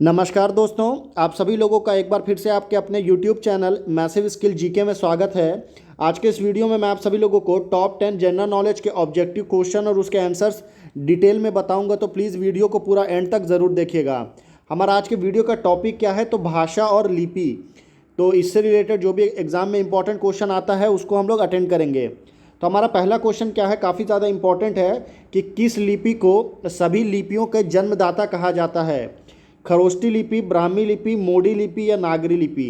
नमस्कार दोस्तों, आप सभी लोगों का एक बार फिर से आपके अपने YouTube channel massive skill GK में स्वागत है। आज के इस वीडियो में मैं आप सभी लोगों को टॉप 10 जनरल नॉलेज के ऑब्जेक्टिव क्वेश्चन और उसके आंसर्स डिटेल में बताऊंगा, तो प्लीज़ वीडियो को पूरा एंड तक ज़रूर देखिएगा। हमारा आज के वीडियो का टॉपिक क्या है, तो भाषा और लिपि। तो इससे रिलेटेड जो भी एग्ज़ाम में इंपॉर्टेंट क्वेश्चन आता है उसको हम लोग अटेंड करेंगे। तो हमारा पहला क्वेश्चन क्या है, काफ़ी ज़्यादा इंपॉर्टेंट है कि किस लिपि को सभी लिपियों के जन्मदाता कहा जाता है। खरोष्टी लिपि, ब्राह्मी लिपि, मोडी लिपि या नागरी लिपि।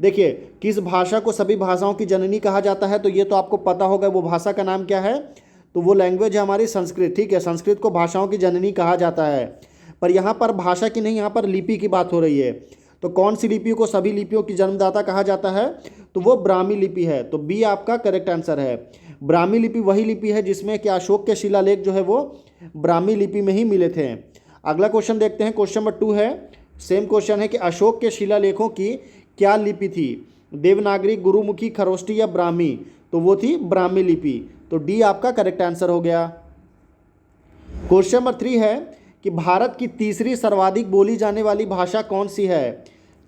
देखिए, किस भाषा को सभी भाषाओं की जननी कहा जाता है, तो ये तो आपको पता होगा वो भाषा का नाम क्या है। तो वो लैंग्वेज है हमारी संस्कृत। ठीक है, संस्कृत को भाषाओं की जननी कहा जाता है। पर यहाँ पर भाषा की नहीं, यहाँ पर लिपि की बात हो रही है। तो कौन सी लिपि को सभी लिपियों की जन्मदाता कहा जाता है, तो वो ब्राह्मी लिपि है। तो बी आपका करेक्ट आंसर है। ब्राह्मी लिपि वही लिपि है जिसमें कि अशोक के शिलालेख जो है वो ब्राह्मी लिपि में ही मिले थे। अगला क्वेश्चन देखते हैं, क्वेश्चन नंबर 2 है। सेम क्वेश्चन है कि अशोक के शिलालेखों की क्या लिपि थी, देवनागरी, गुरुमुखी, खरोष्टी या ब्राह्मी। तो वो थी ब्राह्मी लिपि। तो डी आपका करेक्ट आंसर हो गया। क्वेश्चन नंबर 3 है कि भारत की तीसरी सर्वाधिक बोली जाने वाली भाषा कौन सी है,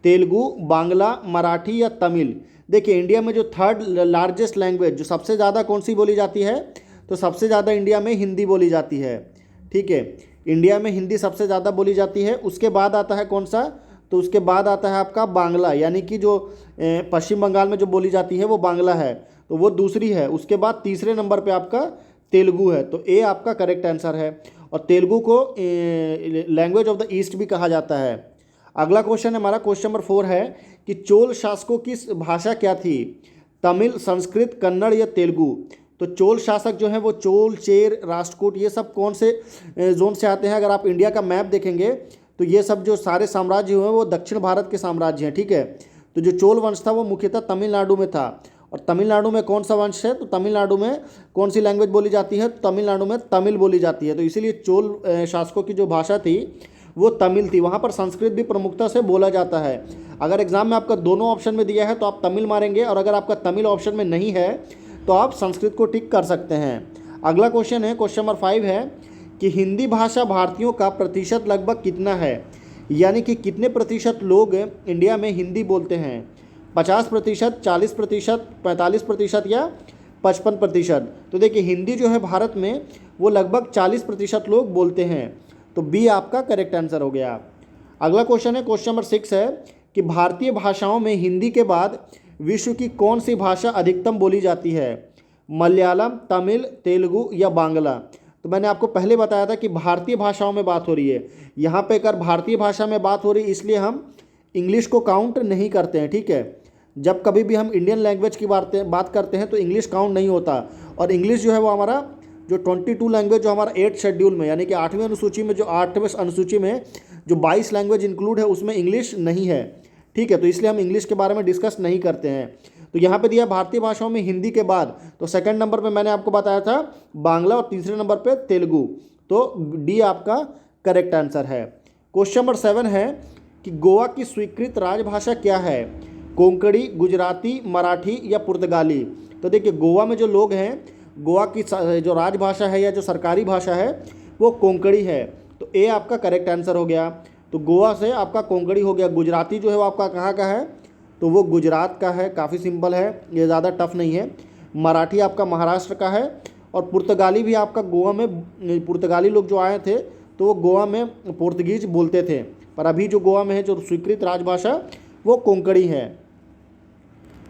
तेलुगु, बांग्ला, मराठी या तमिल। देखिए, इंडिया में जो थर्ड लार्जेस्ट लैंग्वेज, जो सबसे ज़्यादा कौन सी बोली जाती है, तो सबसे ज़्यादा इंडिया में हिंदी बोली जाती है। ठीक है, इंडिया में हिंदी सबसे ज़्यादा बोली जाती है। उसके बाद आता है कौन सा, तो उसके बाद आता है आपका बांग्ला, यानी कि जो पश्चिम बंगाल में जो बोली जाती है वो बांग्ला है, तो वो दूसरी है। उसके बाद तीसरे नंबर पे आपका तेलुगु है। तो ए आपका करेक्ट आंसर है। और तेलुगु को लैंग्वेज ऑफ द ईस्ट भी कहा जाता है। अगला क्वेश्चन है हमारा, क्वेश्चन नंबर 4 है कि चोल शासकों की भाषा क्या थी, तमिल, संस्कृत, कन्नड़ या तेलुगु। तो चोल शासक जो है वो चोल, चेर, राष्ट्रकूट, ये सब कौन से जोन से आते हैं। अगर आप इंडिया का मैप देखेंगे तो ये सब जो सारे साम्राज्य हुए हैं वो दक्षिण भारत के साम्राज्य हैं। ठीक है, तो जो चोल वंश था वो मुख्यतः तमिलनाडु में था। और तमिलनाडु में कौन सा वंश है, तो तमिलनाडु में कौन सी लैंग्वेज बोली जाती है, तो तमिलनाडु में तमिल बोली जाती है। तो इसीलिए चोल शासकों की जो भाषा थी वो तमिल थी। वहाँ पर संस्कृत भी प्रमुखता से बोला जाता है। अगर एग्जाम में आपका दोनों ऑप्शन में दिया है तो आप तमिल मारेंगे, और अगर आपका तमिल ऑप्शन में नहीं है तो आप संस्कृत को टिक कर सकते हैं। अगला क्वेश्चन है, क्वेश्चन नंबर 5 है कि हिंदी भाषा भारतीयों का प्रतिशत लगभग कितना है, यानी कि कितने प्रतिशत लोग इंडिया में हिंदी बोलते हैं। 50%, 40%, 45% या 55%। तो देखिए, हिंदी जो है भारत में वो लगभग 40% लोग बोलते हैं। तो बी आपका करेक्ट आंसर हो गया। अगला क्वेश्चन है, क्वेश्चन नंबर 6 है कि भारतीय भाषाओं में हिंदी के बाद विश्व की कौन सी भाषा अधिकतम बोली जाती है, मलयालम, तमिल, तेलुगु या बांग्ला। तो मैंने आपको पहले बताया था कि भारतीय भाषाओं में बात हो रही है। यहाँ पे अगर भारतीय भाषा में बात हो रही है इसलिए हम इंग्लिश को काउंट नहीं करते हैं। ठीक है, जब कभी भी हम इंडियन लैंग्वेज की बात करते हैं तो इंग्लिश काउंट नहीं होता। और इंग्लिश जो है वो हमारा जो 22 लैंग्वेज जो हमारा 8 शेड्यूल में, यानी कि 8वीं अनुसूची में, जो 8वें अनुसूची में जो 22 लैंग्वेज इंक्लूड है उसमें इंग्लिश नहीं है। ठीक है, तो इसलिए हम इंग्लिश के बारे में डिस्कस नहीं करते हैं। तो यहाँ पे दिया भारतीय भाषाओं में हिंदी के बाद, तो सेकंड नंबर पे मैंने आपको बताया था बांग्ला और तीसरे नंबर पे तेलुगु। तो डी आपका करेक्ट आंसर है। क्वेश्चन नंबर 7 है कि गोवा की स्वीकृत राजभाषा क्या है, कोंकणी, गुजराती, मराठी या पुर्तगाली। तो देखिए, गोवा में जो लोग हैं, गोवा की जो राजभाषा है या जो सरकारी भाषा है वो कोंकणी है। तो ए आपका करेक्ट आंसर हो गया। तो गोवा से आपका कोंकणी हो गया। गुजराती जो है वो आपका कहाँ का है, तो वो गुजरात का है। काफ़ी सिंपल है, ये ज़्यादा टफ नहीं है। मराठी आपका महाराष्ट्र का है। और पुर्तगाली भी आपका गोवा में, पुर्तगाली लोग जो आए थे तो वो गोवा में पुर्तगीज बोलते थे। पर अभी जो गोवा में है जो स्वीकृत राजभाषा वो कोंकणी है।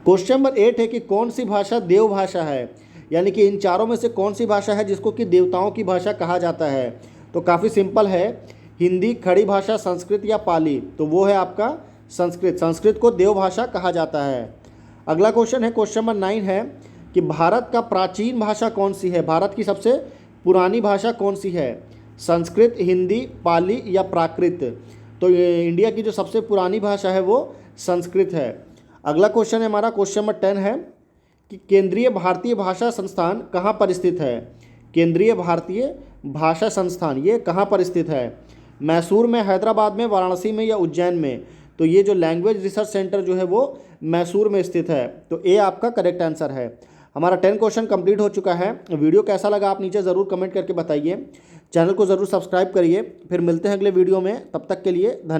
क्वेश्चन नंबर 8 है कि कौन सी भाषा देव भाषा है, यानी कि इन चारों में से कौन सी भाषा है जिसको कि देवताओं की भाषा कहा जाता है। तो काफ़ी सिंपल है, हिंदी, खड़ी भाषा, संस्कृत या पाली। तो वो है आपका संस्कृत। संस्कृत को देव भाषा कहा जाता है। अगला क्वेश्चन है, क्वेश्चन नंबर 9 है कि भारत का प्राचीन भाषा कौन सी है, भारत की सबसे पुरानी भाषा कौन सी है, संस्कृत, हिंदी, पाली या प्राकृत। तो इंडिया की जो सबसे पुरानी भाषा है वो संस्कृत है। अगला क्वेश्चन है हमारा, क्वेश्चन नंबर 10 है कि केंद्रीय भारतीय भाषा संस्थान कहाँ पर स्थित है। केंद्रीय भारतीय भाषा संस्थान ये कहाँ पर स्थित है, मैसूर में, हैदराबाद में, वाराणसी में या उज्जैन में। तो ये जो लैंग्वेज रिसर्च सेंटर जो है वो मैसूर में स्थित है। तो ए आपका करेक्ट आंसर है। हमारा 10 क्वेश्चन कंप्लीट हो चुका है। वीडियो कैसा लगा आप नीचे ज़रूर कमेंट करके बताइए। चैनल को ज़रूर सब्सक्राइब करिए। फिर मिलते हैं अगले वीडियो में, तब तक के लिए धन्यवाद।